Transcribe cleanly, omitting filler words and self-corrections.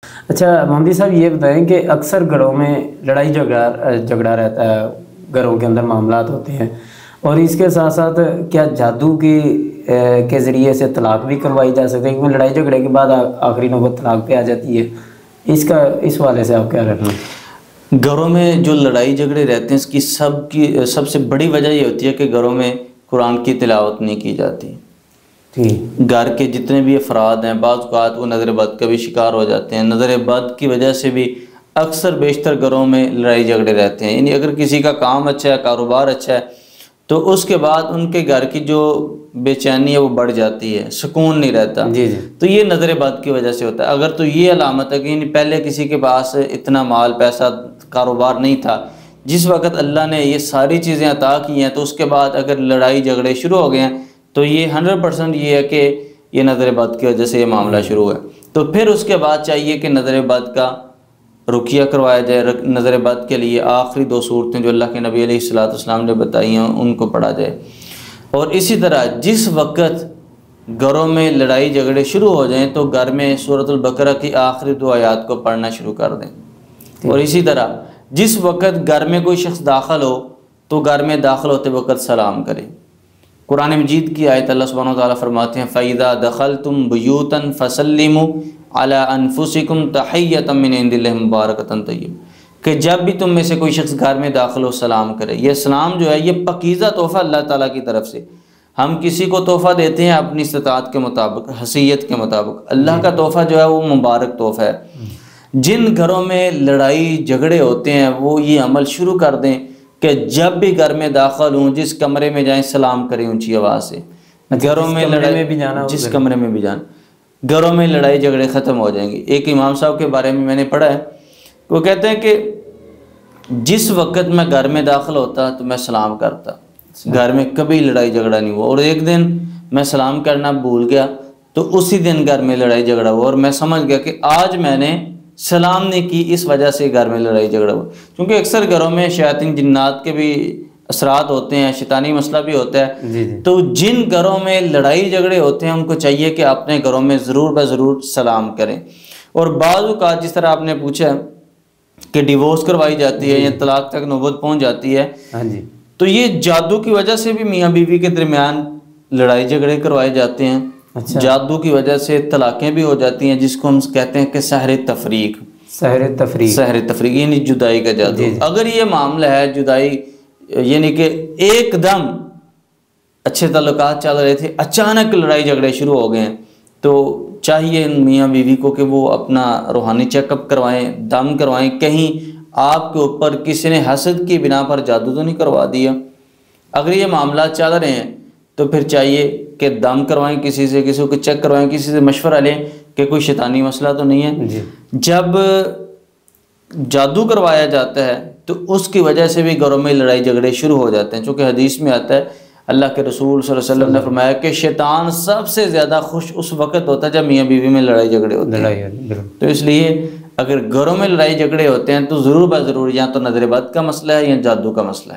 اچھا محمدی صاحب، یہ بتائیں کہ اکثر گھروں میں لڑائی جھگڑا رہتا ہے، گھروں کے اندر معاملات ہوتے ہیں، اور اس کے ساتھ ساتھ کیا جادو کے ذریعے سے طلاق بھی کروائی جا سکتی ہے؟ کیونکہ لڑائی جھگڑے کے بعد آخری نوبت طلاق پہ آ جاتی ہے، اس حوالے سے آپ کیا رکھنا؟ گھروں میں جو لڑائی جھگڑے رہتے ہیں اس کی سب سے بڑی وجہ یہ ہوتی ہے کہ گھروں میں قرآن کی تلاوت نہیں کی جاتی۔ گھر کے جتنے بھی افراد ہیں بعض اوقات وہ نظر بد کا بھی شکار ہو جاتے ہیں۔ نظر بد کی وجہ سے بھی اکثر بیشتر گھروں میں لڑائی جھگڑے رہتے ہیں، یعنی اگر کسی کا کام اچھا ہے، کاروبار اچھا ہے، تو اس کے بعد ان کے گھر کی جو بے چینی ہے وہ بڑھ جاتی ہے، سکون نہیں رہتا۔ تو یہ نظر بد کی وجہ سے ہوتا ہے۔ اگر تو یہ علامت ہے کہ پہلے کسی کے پاس اتنا مال پیسہ کاروبار نہیں تھا، جس وقت اللہ نے یہ ساری چیزیں عطا کی ہیں، تو اس کے بعد اگر لڑائی جھگڑے شروع ہو گئے ہیں تو یہ 100% یہ ہے کہ یہ نظر بد کی وجہ سے یہ معاملہ شروع ہے۔ تو پھر اس کے بعد چاہیے کہ نظر بد کا رقیہ کروایا جائے۔ نظر بد کے لیے آخری 2 صورتیں جو اللہ کے نبی علیہ السلام نے بتائی ہیں ان کو پڑھا جائے۔ اور اسی طرح جس وقت گھروں میں لڑائی جھگڑے شروع ہو جائیں تو گھر میں سورۃ البقرہ کی آخری 2 آیات کو پڑھنا شروع کر دیں۔ اور اسی طرح جس وقت گھر میں کوئی شخص داخل ہو تو گھر میں داخل ہوتے وقت سلام کریں۔ قرآن مجید کی آیت اللہ سبحانہ وتعالیٰ فرماتے ہیں فَإِذَا دَخَلْتُمْ بُيُوتًا فَسَلِّمُوا عَلَىٰ أَنفُسِكُمْ تَحِيَّةً مِّنْ عِندِ اللَّهِ مُبَارَكَةً طَيِّبَةً، کہ جب بھی تم میں سے کوئی شخص گھر میں داخل ہو سلام کرے۔ یہ سلام جو ہے یہ پاکیزہ تحفہ اللہ تعالیٰ کی طرف سے، ہم کسی کو تحفہ دیتے ہیں اپنی استطاعت کے مطابق، حیثیت کے مطابق، اللہ کا تحفہ جو ہے وہ مبارک تحفہ ہے۔ جن گھروں میں لڑائی جھگڑے ہوتے ہیں وہ یہ عمل شروع کر دیں کہ جب بھی گھر میں داخل ہوں جس کمرے میں جائیں سلام کریں اونچی آواز سے۔ گھروں میں لڑائی جس کمرے میں بھی جانا، گھروں میں لڑائی جھگڑے ختم ہو جائیں گے۔ ایک امام صاحب کے بارے میں نے پڑھا ہے، وہ کہتے ہیں کہ جس وقت میں گھر میں داخل ہوتا تو میں سلام کرتا، گھر میں کبھی لڑائی جھگڑا نہیں ہوا، اور ایک دن میں سلام کرنا بھول گیا تو اسی دن گھر میں لڑائی جھگڑا ہوا، اور میں سمجھ گیا کہ آج میں نے سلام نہیں کی، اس وجہ سے گھر میں لڑائی جھگڑا ہوا۔ کیونکہ اکثر گھروں میں شیاطین جنات کے بھی اثرات ہوتے ہیں، شیطانی مسئلہ بھی ہوتا ہے۔ تو جن گھروں میں لڑائی جھگڑے ہوتے ہیں ان کو چاہیے کہ اپنے گھروں میں ضرور سلام کریں۔ اور بعض اوقات جس طرح آپ نے پوچھا کہ ڈیورس کروائی جاتی ہے یا طلاق تک نوبت پہنچ جاتی ہے، تو یہ جادو کی وجہ سے بھی میاں بیوی کے درمیان لڑائی جھگڑے کروائے جاتے ہیں۔ جادو کی وجہ سے طلاقیں بھی ہو جاتی ہیں، جس کو ہم کہتے ہیں کہ سحر تفریق یعنی جدائی کا جادو۔ اگر یہ معاملہ ہے جدائی، یعنی کہ ایک دم اچھے تعلقات چل رہے تھے، اچانک لڑائی جھگڑے شروع ہو گئے ہیں، تو چاہیے ان میاں بیوی کو کہ وہ اپنا روحانی چیک اپ کروائیں، دم کروائیں، کہیں آپ کے اوپر کسی نے حسد کی بنا پر جادو تو نہیں کروا دیا۔ اگر یہ معاملات چل رہے ہیں تو پھر چاہیے کہ دم کروائیں، کسی کو چیک کروائیں، کسی سے مشورہ لیں کہ کوئی شیطانی مسئلہ تو نہیں ہے۔ جب جادو کروایا جاتا ہے تو اس کی وجہ سے بھی گھروں میں لڑائی جھگڑے شروع ہو جاتے ہیں، چونکہ حدیث میں آتا ہے اللہ کے رسول صلی اللہ علیہ وسلم نے فرمایا کہ شیطان سب سے زیادہ خوش اس وقت ہوتا ہے جب میاں بیوی میں لڑائی جھگڑے ہوتے ہیں۔ تو اس لیے اگر گھروں میں لڑائی جھگڑے ہوتے ہیں تو ضرور یا تو نظر بد کا مسئلہ ہے یا جادو کا مسئلہ ہے۔